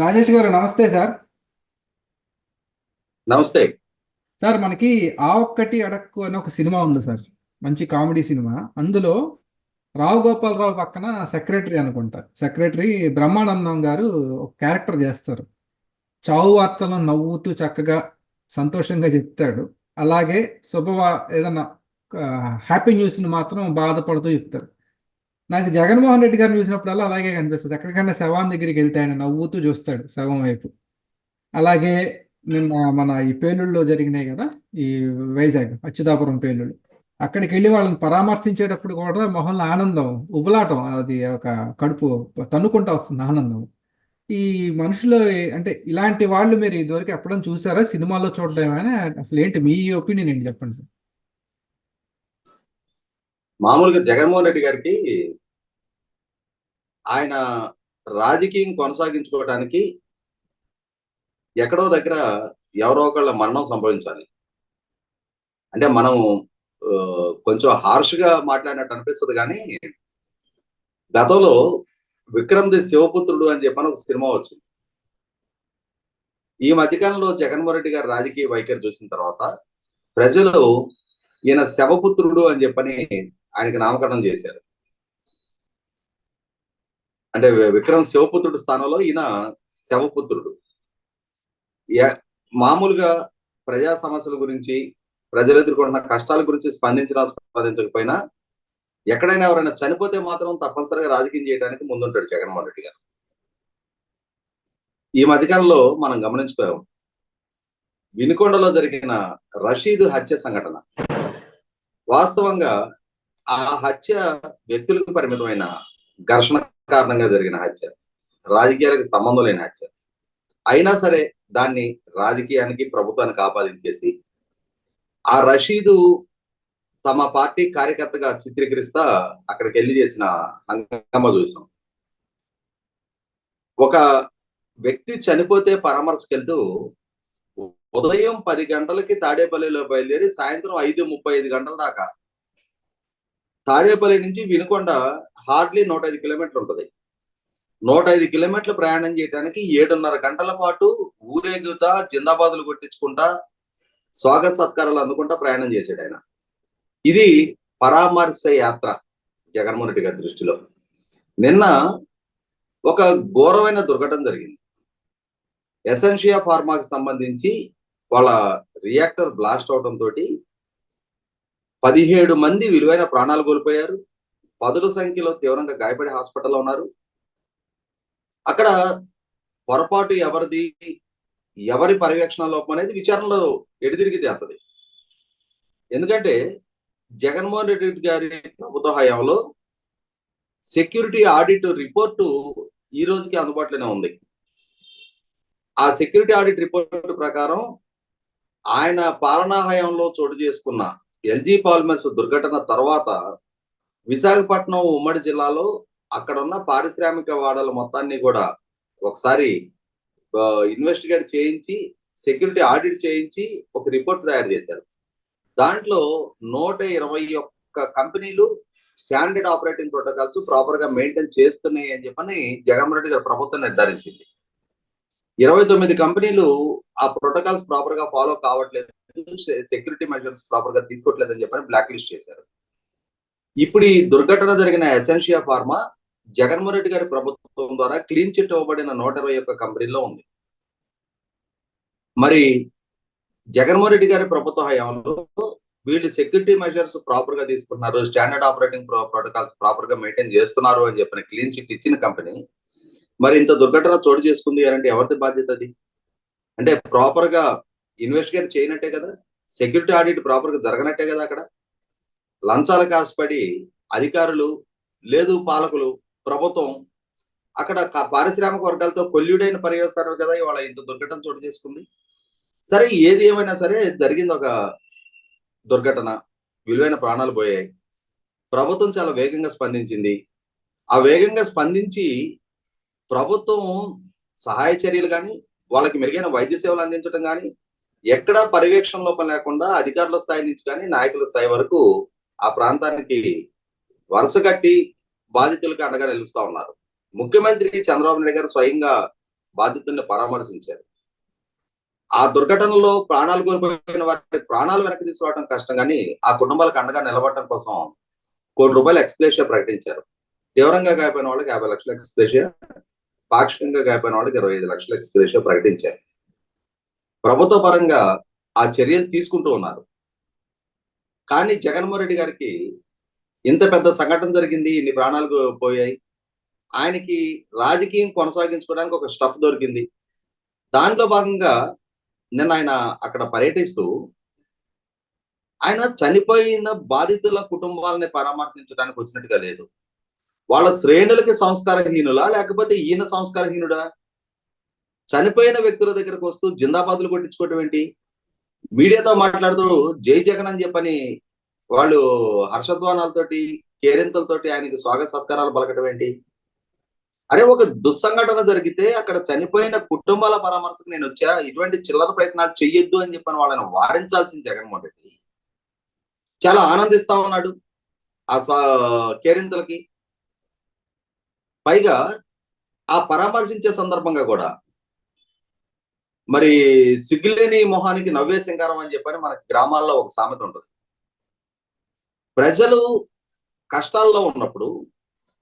రాజేష్ గారు నమస్తే సార్. నమస్తే. సార్ మనకి ఆ ఒక్కటి అడక్కు అని ఒక సినిమా ఉంది సార్. మంచి కామెడీ సినిమా. అందులో రావు గోపాలరావు పక్కన సెక్రటరీ అనుకుంటా. సెక్రటరీ బ్రహ్మానందం గారు ఒక క్యారెక్టర్ చేస్తారు. చావు వార్తలను నవ్వుతూ చక్కగా సంతోషంగా చెప్తాడు. అలాగే ఏదన్నా హ్యాపీ న్యూస్ని మాత్రం బాధపడుతూ చెప్తారు. నాకు జగన్మోహన్ రెడ్డి గారిని చూసినప్పుడల్లా అలాగే కనిపిస్తుంది. ఎక్కడికైనా శవాన్ దగ్గరికి వెళ్తే ఆయన నవ్వుతూ చూస్తాడు శవం వైపు. అలాగే నిన్న మన ఈ పేలుళ్ళలో జరిగినాయి కదా, ఈ వైజాగ్ అచ్యుతాపురం పేలుళ్ళు. అక్కడికి వెళ్ళి వాళ్ళని పరామర్శించేటప్పుడు కూడా మొహంలో ఆనందం ఉబలాటం, అది ఒక కడుపు తన్నుకుంటా వస్తుంది ఆనందం. ఈ మనుషులు అంటే ఇలాంటి వాళ్ళు మీరు ఇదివరకు ఎప్పుడైనా చూసారా? సినిమాలో చూడడం ఏమైనా? అసలు ఏంటి మీ ఒపీనియన్ ఏంటి చెప్పండి సార్. మామూలుగా జగన్మోహన్ రెడ్డి గారికి ఆయన రాజకీయం కొనసాగించుకోవడానికి ఎక్కడో దగ్గర ఎవరో ఒకళ్ళ మరణం సంభవించాలి. అంటే మనం కొంచెం హార్ష్ గా మాట్లాడినట్టు అనిపిస్తుంది కానీ గతంలో విక్రమ్ ది శివపుత్రుడు అని చెప్పని ఒక సినిమా వచ్చింది. ఈ మధ్యకాలంలో జగన్మోహన్ రెడ్డి గారి రాజకీయ వైఖరి చూసిన తర్వాత ప్రజలు ఈయన శవపుత్రుడు అని చెప్పని ఆయనకి నామకరణం చేశారు. అంటే విక్రమ్ శివపుత్రుడు స్థానంలో ఈయన శవపుత్రుడు. మామూలుగా ప్రజా సమస్యల గురించి, ప్రజలు ఎదుర్కొంటున్న కష్టాల గురించి స్పందించకపోయినా ఎక్కడైనా ఎవరైనా చనిపోతే మాత్రం తప్పనిసరిగా రాజకీయం చేయడానికి ముందుంటాడు జగన్మోహన్ రెడ్డి గారు. ఈ మధ్యకాలంలో మనం గమనించిపోయాం, వినుకొండలో జరిగిన రషీద్ హత్య సంఘటన. వాస్తవంగా ఆ హత్య వ్యక్తులకు పరిమితమైన ఘర్షణ కారణంగా జరిగిన హత్య, రాజకీయాలకు సంబంధం లేని హత్య. అయినా సరే దాన్ని రాజకీయానికి, ప్రభుత్వానికి ఆపాదించేసి ఆ రషీదు తమ పార్టీ కార్యకర్తగా చిత్రీకరిస్తా అక్కడికి వెళ్ళి చేసిన హంగామా చూసాం. ఒక వ్యక్తి చనిపోతే పరామర్శకెళ్తూ ఉదయం 10 గంటలకి తాడేపల్లిలో బయలుదేరి సాయంత్రం 5:35 గంటల దాకా తాడేపల్లి నుంచి వినుకొండ హార్డ్లీ 105 కిలోమీటర్లు ఉంటుంది. 105 కిలోమీటర్లు ప్రయాణం చేయడానికి 7:30 గంటల పాటు ఊరేగుతా, జిందాబాదులు కొట్టించుకుంటా, స్వాగత సత్కారాలు అందుకుంటా ప్రయాణం చేశాడు ఆయన. ఇది పరామర్శ యాత్ర జగన్మోహన్ రెడ్డి గారి దృష్టిలో. నిన్న ఒక ఘోరమైన దుర్ఘటన జరిగింది. ఎసెన్షియా ఫార్మాకి సంబంధించి వాళ్ళ రియాక్టర్ బ్లాస్ట్ అవడం తోటి 17 మంది విలువైన ప్రాణాలు కోల్పోయారు. పదుల సంఖ్యలో తీవ్రంగా గాయపడి హాస్పిటల్లో ఉన్నారు. అక్కడ పొరపాటు ఎవరిది, ఎవరి పర్యవేక్షణ లోపం అనేది విచారణలో ఎడితిరిగి తేలుతుంది. ఎందుకంటే జగన్మోహన్ రెడ్డి గారి ప్రభుత్వ హయాంలో సెక్యూరిటీ ఆడిట్ రిపోర్టు ఈ రోజుకి అందుబాటులోనే ఉంది. ఆ సెక్యూరిటీ ఆడిట్ రిపోర్ట్ ప్రకారం ఆయన పాలనా హయాంలో చోటు చేసుకున్న ఎల్జీ పాలిమర్స్ దుర్ఘటన తర్వాత విశాఖపట్నం ఉమ్మడి జిల్లాలో అక్కడ ఉన్న పారిశ్రామిక వాడల మొత్తాన్ని కూడా ఒకసారి ఇన్వెస్టిగేట్ చేయించి, సెక్యూరిటీ ఆడిట్ చేయించి ఒక రిపోర్ట్ తయారు చేశారు. దాంట్లో 121 కంపెనీలు స్టాండర్డ్ ఆపరేటింగ్ ప్రోటోకాల్స్ ప్రాపర్ గా మెయింటైన్ చేస్తున్నాయి అని చెప్పని జగన్మోహన్ రెడ్డి గారి ప్రభుత్వం నిర్ధారించింది. 29 కంపెనీలు ఆ ప్రోటోకాల్స్ ప్రాపర్ గా ఫాలో కావట్లేదు, సెక్యూరిటీ మెజర్స్ ప్రాపర్ గా తీసుకోవట్లేదు అని చెప్పని బ్లాక్ లిస్ట్ చేశారు. ఇప్పుడు ఈ దుర్ఘటన జరిగిన ఎసెన్షియా ఫార్మా జగన్మోహన్ రెడ్డి గారి ప్రభుత్వం ద్వారా క్లీన్ చిట్ ఇవ్వబడిన 121 కంపెనీల్లో ఉంది. మరి జగన్మోహన్ రెడ్డి గారి ప్రభుత్వ హయాంలో వీళ్ళు సెక్యూరిటీ మెజర్స్ ప్రాపర్ గా తీసుకున్నారు, స్టాండర్డ్ ఆపరేటింగ్ ప్రోటోకాల్స్ ప్రాపర్ గా మెయింటైన్ చేస్తున్నారు అని చెప్పిన క్లీన్ చిట్ ఇచ్చిన కంపెనీ మరి ఇంత దుర్ఘటన చోటు చేసుకుంది అంటే ఎవరిది బాధ్యత అది? అంటే ప్రాపర్ గా ఇన్వెస్టిగేట్ చేయనట్టే కదా, సెక్యూరిటీ ఆడిట్ ప్రాపర్ గా జరగనట్టే కదా. అక్కడ లంచాల కాసుపడి అధికారులు లేదు, పాలకులు, ప్రభుత్వం అక్కడ పారిశ్రామిక వర్గాలతో కొల్యూడైన పర్యవసానం కదా ఇవాళ ఇంత దుర్ఘటన చోటు చేసుకుంది. సరే, ఏది ఏమైనా సరే జరిగింది ఒక దుర్ఘటన, విలువైన ప్రాణాలు పోయాయి. ప్రభుత్వం చాలా వేగంగా స్పందించింది. ఆ వేగంగా స్పందించి ప్రభుత్వం సహాయ చర్యలు కానీ, వాళ్ళకి మెరుగైన వైద్య సేవలు అందించడం కానీ, ఎక్కడా పర్యవేక్షణ లోపం లేకుండా అధికారుల స్థాయి నుంచి కానీ నాయకుల స్థాయి వరకు ఆ ప్రాంతానికి వరుస కట్టి బాధితులకు అండగా నిలుస్తా ఉన్నారు. ముఖ్యమంత్రి చంద్రబాబు నాయుడు గారు స్వయంగా బాధితుల్ని పరామర్శించారు. ఆ దుర్ఘటనలో ప్రాణాలు కోల్పోయిన వారి ప్రాణాలు వెనక్కి తీసుకోవడం కష్టం, కానీ ఆ కుటుంబాలకు అండగా నిలబడటం కోసం ₹1,00,00,000 ఎక్స్‌గ్రేషియా ప్రకటించారు. తీవ్రంగా గాయపడిన వాళ్ళకి 50 లక్షల ఎక్స్‌గ్రేషియా, పాక్షికంగా గాయపడిన వాళ్ళకి 25 లక్షల ఎక్స్‌గ్రేషియా ప్రకటించారు. ప్రభుత్వ పరంగా ఆ చర్యలు తీసుకుంటూ ఉన్నారు. కానీ జగన్మోహన్ రెడ్డి గారికి ఇంత పెద్ద సంఘటన జరిగింది, ఇన్ని ప్రాణాలు పోయాయి. ఆయనకి రాజకీయం కొనసాగించుకోవడానికి ఒక స్టఫ్ దొరికింది. దాంట్లో భాగంగా నిన్న ఆయన అక్కడ పర్యటిస్తూ ఆయన చనిపోయిన బాధితుల కుటుంబాలని పరామర్శించడానికి వచ్చినట్టుగా లేదు. వాళ్ళ శ్రేణులకి సంస్కారహీనులా, లేకపోతే ఈయన సంస్కారహీనుడా? చనిపోయిన వ్యక్తుల దగ్గరకు వస్తూ జిందాబాదులు కొట్టించుకోవటం ఏంటి? మీడియాతో మాట్లాడుతూ జై జగన్ అని చెప్పని వాళ్ళు హర్షధ్వానాలతోటి, కేరింతలతోటి ఆయనకి స్వాగత సత్కారాలు పలకటం ఏంటి? అరే, ఒక దుస్సంఘటన జరిగితే అక్కడ చనిపోయిన కుటుంబాల పరామర్శకు నేను వచ్చా, ఇటువంటి చిల్లర ప్రయత్నాలు చెయ్యొద్దు అని చెప్పని వాళ్ళని వారించాల్సిన జగన్మోహన్ రెడ్డి చాలా ఆనందిస్తా ఉన్నాడు ఆ కేరింతలకి. పైగా ఆ పరామర్శించే సందర్భంగా కూడా మరి సిగ్గులేని మొహానికి నవ్వే సింగారం అని చెప్పని మనకి గ్రామాల్లో ఒక సామెత ఉంటుంది. ప్రజలు కష్టాల్లో ఉన్నప్పుడు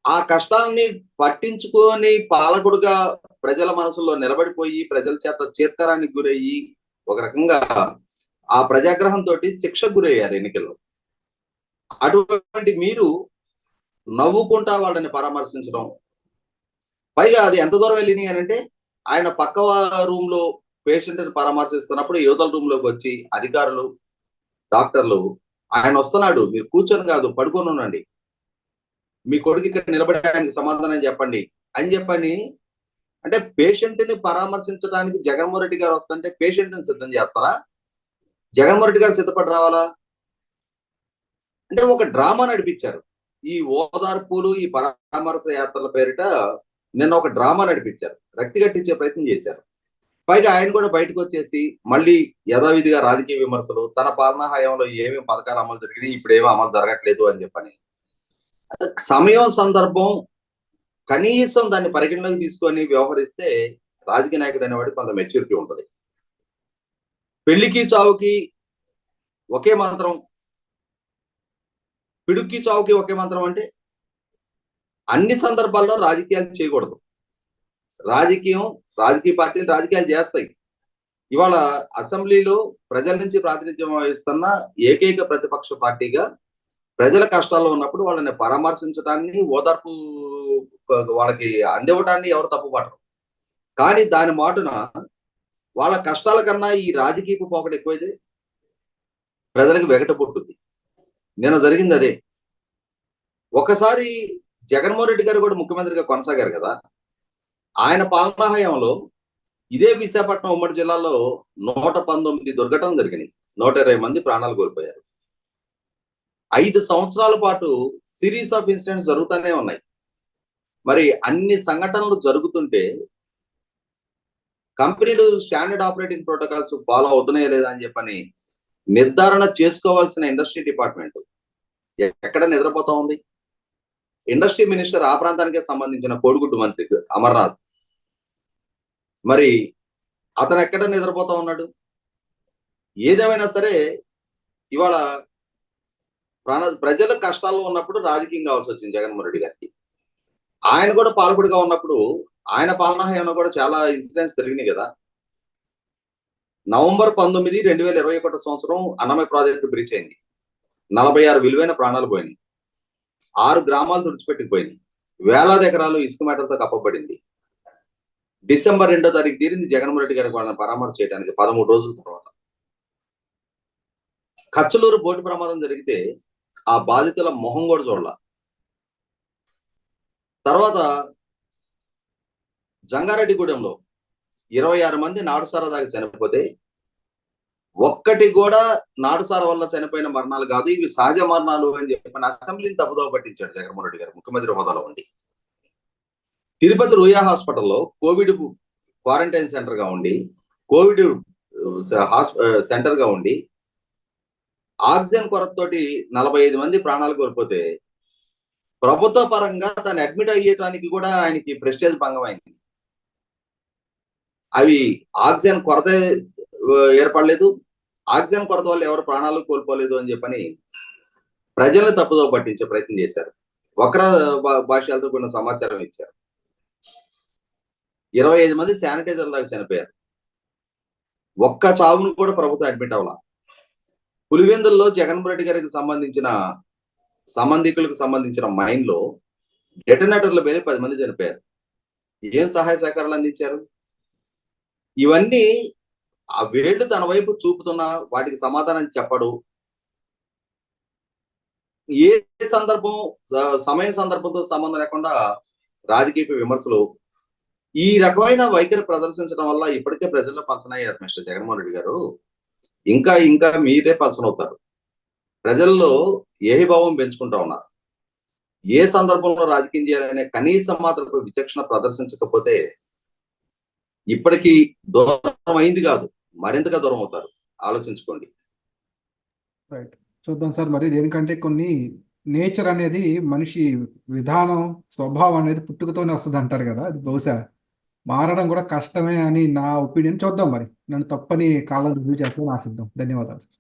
ఆ కష్టాలని పట్టించుకొని పాలకుడుగా ప్రజల మనసుల్లో నిలబడిపోయి ప్రజల చేత చేత్కారానికి గురయ్యి ఒక రకంగా ఆ ప్రజాగ్రహంతో శిక్షకు గురయ్యారు ఎన్నికల్లో. అటువంటి మీరు నవ్వుకుంటా వాళ్ళని పరామర్శించడం, పైగా అది ఎంత దూరం వెళ్ళినాయి అని అంటే ఆయన పక్క రూమ్ లో పేషెంట్ ని పరామర్శిస్తున్నప్పుడు యువతల రూమ్ లోకి వచ్చి అధికారులు, డాక్టర్లు ఆయన వస్తున్నాడు, మీరు కూర్చొని కాదు పడుకొని ఉండండి, మీ కొడుకు ఇక్కడ నిలబడి ఆయనకి సమాధానం చెప్పండి అని చెప్పని. అంటే పేషెంట్ ని పరామర్శించడానికి జగన్మోహన్ రెడ్డి గారు వస్తుంటే పేషెంట్ ని సిద్ధం చేస్తారా? జగన్మోహన్ రెడ్డి గారు సిద్ధపడి రావాలా? అంటే ఒక డ్రామా నడిపించారు. ఈ ఓదార్పులు, ఈ పరామర్శ యాత్రల పేరిట నిన్న ఒక డ్రామా నడిపించారు, రక్తి కట్టించే ప్రయత్నం చేశారు. పైగా ఆయన కూడా బయటకు వచ్చేసి మళ్ళీ యథావిధిగా రాజకీయ విమర్శలు, తన పాలనా హయాంలో ఏమేమి పథకాలు అమలు జరిగినాయి, ఇప్పుడు ఏమీ అమలు జరగట్లేదు అని చెప్పని. సమయం, సందర్భం కనీసం దాన్ని పరిగణలోకి తీసుకొని వ్యవహరిస్తే రాజకీయ నాయకుడు అనేవాడికి కొంత మెచ్యూరిటీ ఉంటుంది. పెళ్లికి చావుకి ఒకే మంత్రం, పిడుక్కి చావుకి ఒకే మంత్రం అంటే అన్ని సందర్భాల్లో రాజకీయాలు చేయకూడదు. రాజకీయ పార్టీలు రాజకీయాలు చేస్తాయి. ఇవాళ అసెంబ్లీలో ప్రజల నుంచి ప్రాతినిధ్యం వహిస్తున్న ఏకైక ప్రతిపక్ష పార్టీగా ప్రజల కష్టాల్లో ఉన్నప్పుడు వాళ్ళని పరామర్శించడాన్ని, ఓదార్పు వాళ్ళకి అందివ్వడాన్ని ఎవరు తప్పుపట్టరు. కానీ దాని మాటున వాళ్ళ కష్టాల కన్నా ఈ రాజకీయపు పోకడ ఎక్కువైతే ప్రజలకు వెగట పుట్టుద్ది. నిన్న జరిగింది అదే. ఒకసారి జగన్మోహన్ రెడ్డి గారు కూడా ముఖ్యమంత్రిగా కొనసాగారు కదా, ఆయన పాలనా హయాంలో ఇదే విశాఖపట్నం ఉమ్మడి జిల్లాలో 119 దుర్ఘటనలు జరిగినాయి, 120 మంది ప్రాణాలు కోల్పోయారు. 5 సంవత్సరాల పాటు సిరీస్ ఆఫ్ ఇన్సిడెంట్స్ జరుగుతూనే ఉన్నాయి. మరి అన్ని సంఘటనలు జరుగుతుంటే కంపెనీలు స్టాండర్డ్ ఆపరేటింగ్ ప్రోటోకాల్స్ ఫాలో అవుతున్నాయా లేదా అని చెప్పని నిర్ధారణ చేసుకోవాల్సిన ఇండస్ట్రీ డిపార్ట్మెంట్ ఎక్కడ నిద్రపోతా ఉంది? ఇండస్ట్రీ మినిస్టర్ ఆ ప్రాంతానికే సంబంధించిన కోడిగుడ్డు మంత్రి అమర్నాథ్, మరి అతను ఎక్కడ నిద్రపోతా ఉన్నాడు? ఏదేమైనా సరే ఇవాళ ప్రజల కష్టాల్లో ఉన్నప్పుడు రాజకీయం కావాల్సి వచ్చింది జగన్మోహన్ రెడ్డి గారికి. ఆయన కూడా పాలకుడిగా ఉన్నప్పుడు ఆయన పాలనా హయాంలో కూడా చాలా ఇన్సిడెంట్స్ జరిగినాయి కదా. నవంబర్ 19, 2021 సంవత్సరం అన్నమయ్య ప్రాజెక్టు బ్రీచ్ అయింది. 46 విలువైన ప్రాణాలు పోయినాయి. 6 గ్రామాలు తుడిచిపెట్టుకుపోయినాయి. వేలాది ఎకరాలు ఇసుక మేటలతో కప్పబడింది. డిసెంబర్ 2వ తారీఖు తీరింది జగన్మోహన్ రెడ్డి గారికి వాళ్ళని పరామర్శ చేయడానికి 13 రోజుల తర్వాత. కచ్చలూరు బోటు ప్రమాదం జరిగితే ఆ బాధితుల మొహం కూడా చూడాల. తర్వాత జంగారెడ్డిగూడెంలో 26 మంది నాడుసారా దాకా చనిపోతే ఒక్కటి కూడా నాడుసార వల్ల చనిపోయిన మరణాలు కాదు, ఇవి సహజ మరణాలు అని చెప్పిన అసెంబ్లీని తప్పుదోవ పట్టించాడు జగన్మోహన్ రెడ్డి గారు ముఖ్యమంత్రి హోదాలో ఉండి. తిరుపతి రుయా హాస్పిటల్లో కోవిడ్ క్వారంటైన్ సెంటర్ గా ఉండి, కోవిడ్ సెంటర్ గా ఉండి ఆక్సిజన్ కొరతతోటి 45 మంది ప్రాణాలు కోల్పోతే ప్రభుత్వ పరంగా తను అడ్మిట్ అయ్యేటానికి కూడా ఆయనకి ప్రెస్టేజ్ భంగం అయింది. అవి ఆక్సిజన్ కొరత ఏర్పడలేదు, ఆక్సిజన్ కొరత వల్ల ఎవరు ప్రాణాలు కోల్పోలేదు అని చెప్పని ప్రజల్ని తప్పుదో పట్టించే ప్రయత్నం చేశారు. వక్ర భాష్యాలతో కూడిన సమాచారం ఇచ్చారు. 25 మంది శానిటైజర్ దాకా చనిపోయారు. ఒక్క చావును కూడా ప్రభుత్వం అడ్మిట్ అవ్వాల. పులివెందుల్లో జగన్మోహన్ రెడ్డి గారికి సంబంధించిన సంబంధికులకు సంబంధించిన మైన్ లో డెటనేటర్లు పేలి 10 మంది చనిపోయారు. ఏం సహాయ సహకారాలు అందించారు? ఇవన్నీ ఆ వేళ్లు తన వైపు చూపుతున్నా వాటికి సమాధానం చెప్పడు. ఏ సందర్భం సమయ సందర్భంతో సంబంధం లేకుండా రాజకీయ విమర్శలు, ఈ రకమైన వైఖరి ప్రదర్శించడం వల్ల ఇప్పటికే ప్రజల్లో పలసనయ్యారు మిస్టర్ జగన్మోహన్ రెడ్డి గారు. ఇంకా ఇంకా మీరే పలసనవుతారు. ప్రజల్లో ఏహిభావం పెంచుకుంటా ఉన్నారు. ఏ సందర్భంలో రాజకీయం చేయాలనే కనీసం మాత్రం విచక్షణ ప్రదర్శించకపోతే ఇప్పటికీ దూరం అయింది కాదు, మరింతగా దూరం అవుతారు. ఆలోచించుకోండి. రైట్, చూద్దాం సార్. మరి దేనికంటే కొన్ని నేచర్ అనేది మనిషి విధానం, స్వభావం అనేది పుట్టుకతోనే వస్తుంది అంటారు కదా, అది బహుశా మారడం కూడా కష్టమే అని నా ఒపీనియన్. చూద్దాం, మరి నన్ను తప్పని కాలం రివ్యూ చేస్తామని ఆశిద్దాం. ధన్యవాదాలు సార్.